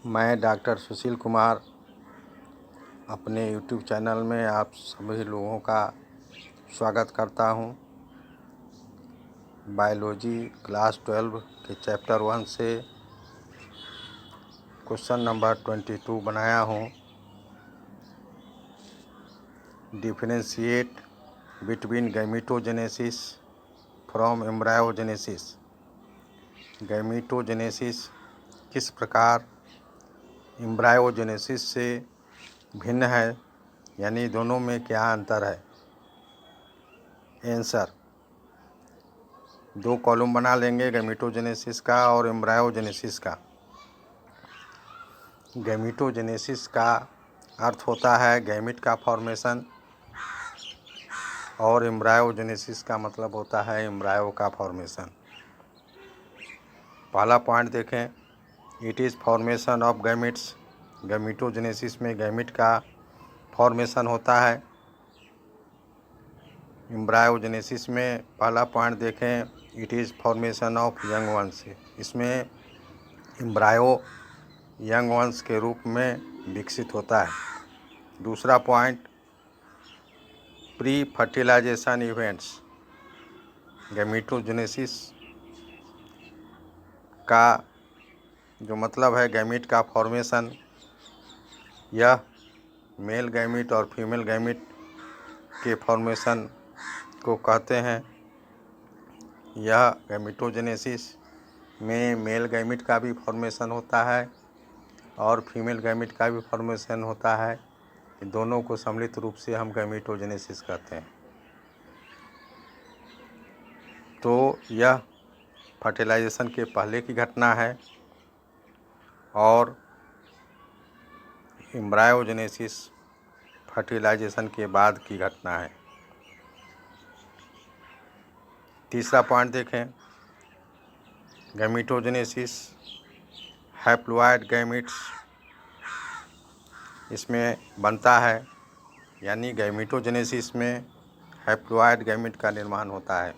मैं डॉक्टर सुशील कुमार अपने YouTube channel में आप सभी लोगों का स्वागत करता हूं। बायोलॉजी क्लास 12 के चैप्टर 1 से क्वेश्चन नंबर 22 बनाया हूं। Differentiate between gametogenesis from embryogenesis. Gametogenesis किस प्रकार एम्ब्रायोजेनेसिस से भिन्न है, यानी दोनों में क्या अंतर है। आंसर, दो कॉलम बना लेंगे, गैमेटोजेनेसिस का और एम्ब्रायोजेनेसिस का। गैमेटोजेनेसिस का अर्थ होता है गैमेट का फॉर्मेशन और एम्ब्रायोजेनेसिस का मतलब होता है एम्ब्रायो का फॉर्मेशन। पहला पॉइंट देखें, it is formation of gametes. Gametogenesis में गैमेट का फॉर्मेशन होता है। एम्ब्रायोजेनेसिस में पहला पॉइंट देखें, it is formation of young ones. इसमें एम्ब्रायो यंग वंस के रूप में विकसित होता है। दूसरा point, pre fertilisation events. Gametogenesis का जो मतलब है गैमेट का फॉर्मेशन, यह मेल गैमेट और फीमेल गैमेट के फॉर्मेशन को कहते हैं। यह गैमेटोजेनेसिस में मेल गैमेट का भी फॉर्मेशन होता है और फीमेल गैमेट का भी फॉर्मेशन होता है। दोनों को सम्मिलित रूप से हम गैमेटोजेनेसिस कहते हैं। तो यह फर्टिलाइजेशन के पहले की घटना है और एम्ब्रायोजेनेसिस फर्टिलाइजेशन के बाद की घटना है। तीसरा पॉइंट देखें, गैमेटोजेनेसिस हैप्लॉइड गैमेट्स इसमें बनता है, यानी गैमेटोजेनेसिस में हैप्लॉइड गैमेट का निर्माण होता है,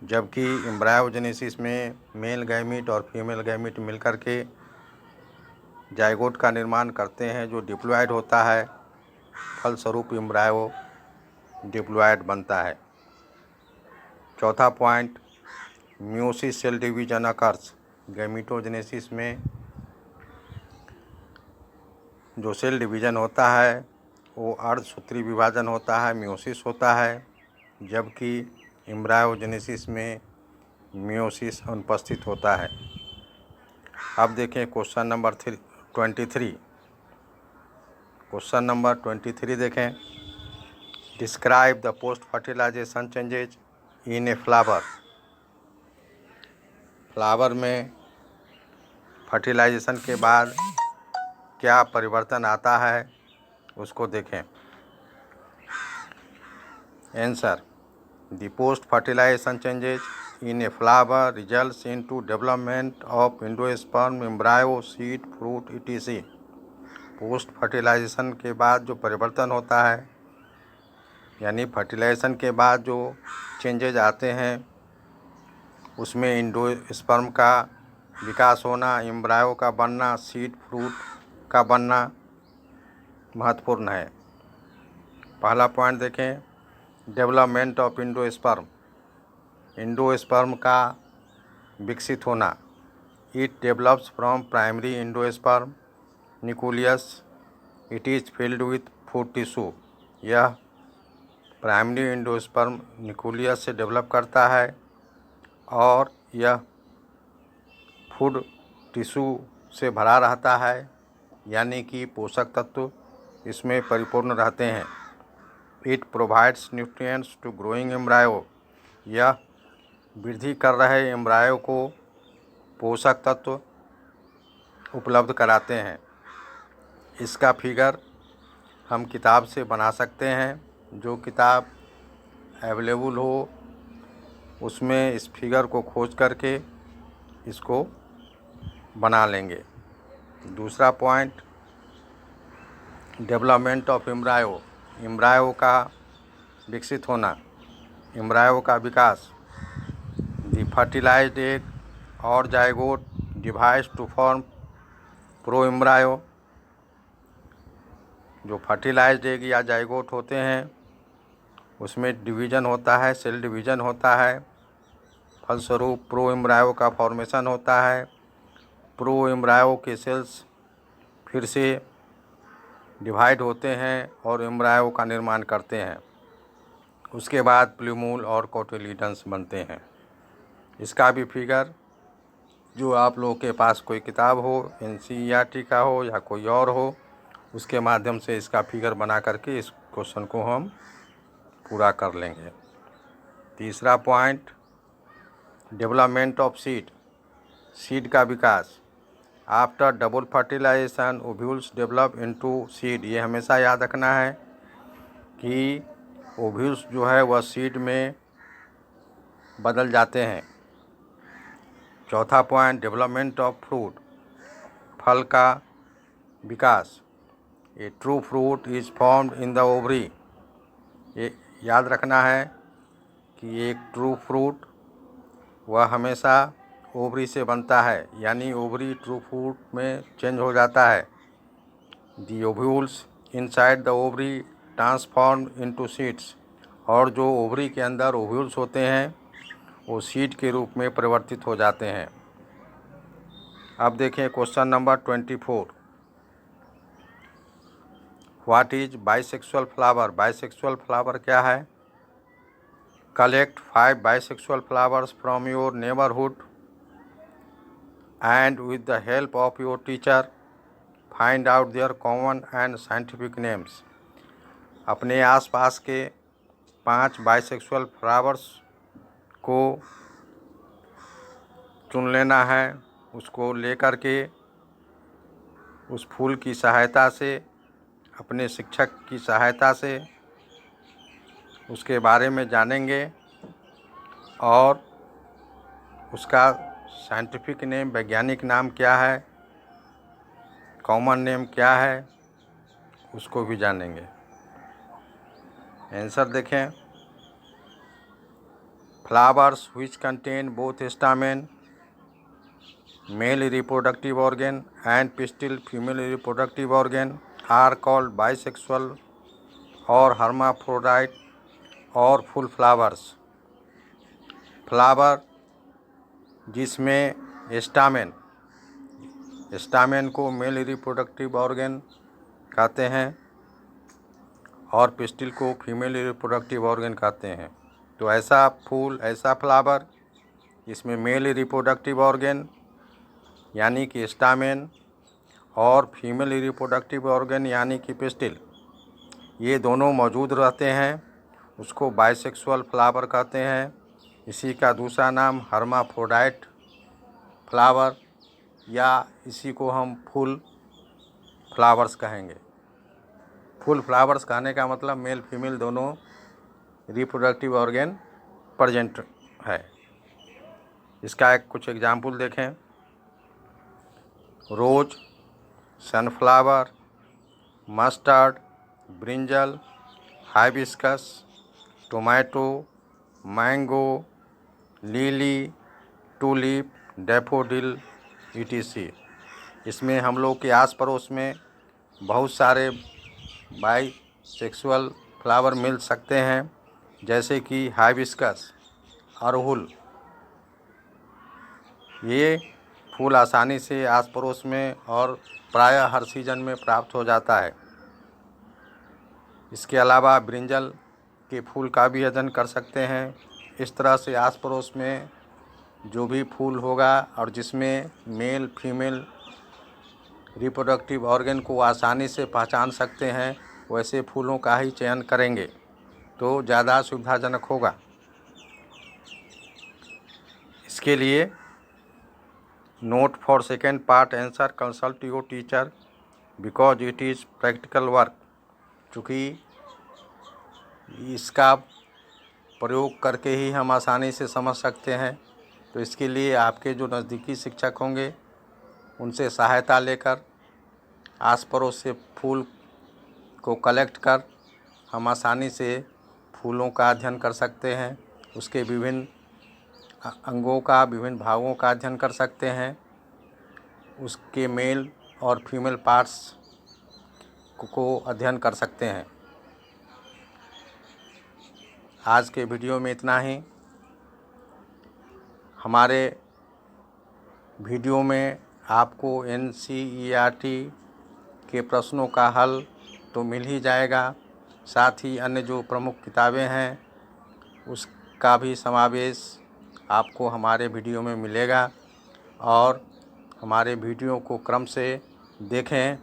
जबकि एम्ब्रायोजेनेसिस में मेल गैमेट और फीमेल गैमेट मिलकर के जाइगोट का निर्माण करते हैं जो डिप्लॉयड होता है। फलस्वरूप एम्ब्रायो डिप्लॉयड बनता है। चौथा point, meiosis cell division occurs. Gametogenesis में जो सेल डिवीजन होता है वो अर्धसूत्री विभाजन होता है, मियोसिस होता है, जबकि एम्ब्रायोजेनेसिस में मियोसिस अनुपस्थित होता है। अब देखें क्वेश्चन नंबर 23। क्वेश्चन नंबर 23 देखें, describe the post fertilisation changes in a flower. Flower में फर्टिलाइजेशन के बाद क्या परिवर्तन आता है उसको देखें। Answer, the post fertilisation changes in a flower results into development of endosperm, embryo, seed, fruit etc। Post fertilisation के बाद जो परिवर्तन होता है, यानी फर्टिलाइजेशन के बाद जो चेंजेज आते हैं, उसमें एंडोस्पर्म का विकास होना, एम्ब्रायो का बनना, सीड फ्रूट का बनना महत्वपूर्ण है। पहला पॉइंट देखें, डेवलपमेंट ऑफ एंडोस्पर्म। एंडोस्पर्म का विकसित होना। It develops from primary endosperm nucleus, it is filled with food tissue. यह प्राइमरी एंडोस्पर्म न्यूक्लियस से डेवलप करता है और यह फूड टिश्यू से भरा रहता है, यानी कि पोषक तत्व इसमें परिपूर्ण रहते हैं। It provides nutrients to growing embryo. यह वृद्धि कर रहे एम्ब्रायो को पोषक तत्व उपलब्ध कराते हैं। इसका फिगर हम किताब से बना सकते हैं, जो किताब अवेलेबल हो उसमें इस फिगर को खोज करके इसको बना लेंगे। दूसरा point, development of embryo. Embryo का विकसित होना, एम्ब्रायो का विकास। द फर्टिलाइज्ड एग और zygote divides to form pro embryo जो फर्टिलाइज्ड एग या जाइगोट होते हैं उसमें डिवीज़न होता है, सेल डिवीज़न होता है, फलस्वरूप प्रो एम्ब्रायो का फॉर्मेशन होता है। प्रो एम्ब्रायो के सेल्स फिर से डिवाइड होते हैं और एम्ब्रायो का निर्माण करते हैं। उसके बाद प्लूमूल और कोटिलीडन्स बनते हैं। इसका भी फिगर जो आप लोगों के पास कोई किताब हो, NCERT का हो या कोई और हो, उसके माध्यम से इसका फिगर बना करके इस क्वेश्चन को हम पूरा कर लेंगे। तीसरा point, development of seed, seed का विकास। After double fertilisation ovules develop into seed. ये हमेशा याद रखना है कि ओव्यूल्स जो है वह सीड में बदल जाते हैं। चौथा पॉइंट, डेवलपमेंट ऑफ फ्रूट, फल का विकास। A true fruit is formed in the ovary. ये याद रखना है कि एक ट्रू फ्रूट वह हमेशा ओवरी से बनता है, यानी ओवरी ट्रू फ्रूट में चेंज हो जाता है। The ovules inside the ovary transform into seeds. और जो ओवरी के अंदर ओव्यूल्स होते हैं वो सीड के रूप में परिवर्तित हो जाते हैं। अब देखें question number 24। What is bisexual flower. Bisexual flower क्या है? Collect 5 bisexual flowers from your neighbourhood and with the help of your teacher find out their common and scientific names. अपने आसपास के 5 बाइसेक्सुअल फ्लावर्स को चुन लेना है। उसको लेकर के उस फूल की सहायता से, अपने शिक्षक की सहायता से उसके बारे में जानेंगे और उसका साइंटिफिक नेम, वैज्ञानिक नाम क्या है, कॉमन नेम क्या है, उसको भी जानेंगे। आंसर देखें। Flowers which contain both stamen male reproductive organ and pistil female reproductive organ are called bisexual और hermaphrodite और full flowers। फ्लावर जिसमें स्टामेन को मेल रिप्रोडक्टिव ऑर्गन कहते हैं और पिस्टिल को फीमेल रिप्रोडक्टिव ऑर्गन कहते हैं। तो ऐसा फूल, ऐसा फ्लावर जिसमें मेल रिप्रोडक्टिव ऑर्गन यानी कि स्टामेन और फीमेल रिप्रोडक्टिव ऑर्गन यानी कि पिस्टिल, ये दोनों मौजूद रहते हैं, उसको बाइसेक्सुअल फ्लावर कहते हैं। इसी का दूसरा नाम हर्माफ्रोडाइट फ्लावर या इसी को हम फुल फ्लावर्स कहेंगे। फुल फ्लावर्स कहने का मतलब मेल फीमेल दोनों रिप्रोडक्टिव ऑर्गन प्रेजेंट है। इसका एक कुछ एग्जाम्पल देखें। Rose, sunflower, mustard, brinjal, hibiscus, tomato, mango, lily, tulip, daffodil etc। इसमें हम लोग के आस पड़ोस में बहुत सारे बाइसेक्सुअल फ्लावर मिल सकते हैं, जैसे कि हाइबिस्कस, अड़हुल। ये फूल आसानी से आस पड़ोस में और प्रायः हर सीजन में प्राप्त हो जाता है। इसके अलावा ब्रिंजल के फूल का भी अध्ययन कर सकते हैं। इस तरह से आस पड़ोस में जो भी फूल होगा और जिसमें मेल फीमेल रिप्रोडक्टिव ऑर्गन को आसानी से पहचान सकते हैं, वैसे फूलों का ही चयन करेंगे तो ज़्यादा सुविधाजनक होगा। इसके लिए note for second part answer consult your teacher because it is practical work. चूँकि इसका प्रयोग करके ही हम आसानी से समझ सकते हैं, तो इसके लिए आपके जो नज़दीकी शिक्षक होंगे उनसे सहायता लेकर आस पड़ोस से फूल को कलेक्ट कर हम आसानी से फूलों का अध्ययन कर सकते हैं। उसके विभिन्न अंगों का, विभिन्न भागों का अध्ययन कर सकते हैं। उसके मेल और फीमेल पार्ट्स को अध्ययन कर सकते हैं। आज के वीडियो में इतना ही। हमारे वीडियो में आपको NCERT के प्रश्नों का हल तो मिल ही जाएगा, साथ ही अन्य जो प्रमुख किताबें हैं उसका भी समावेश आपको हमारे वीडियो में मिलेगा। और हमारे वीडियो को क्रम से देखें,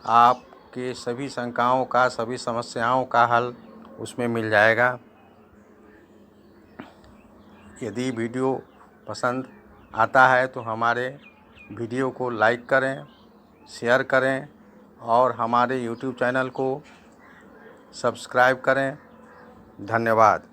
आपके सभी शंकाओं का, सभी समस्याओं का हल उसमें मिल जाएगा। यदि वीडियो पसंद आता है तो हमारे वीडियो को लाइक करें, शेयर करें और हमारे YouTube चैनल को सब्सक्राइब करें। धन्यवाद।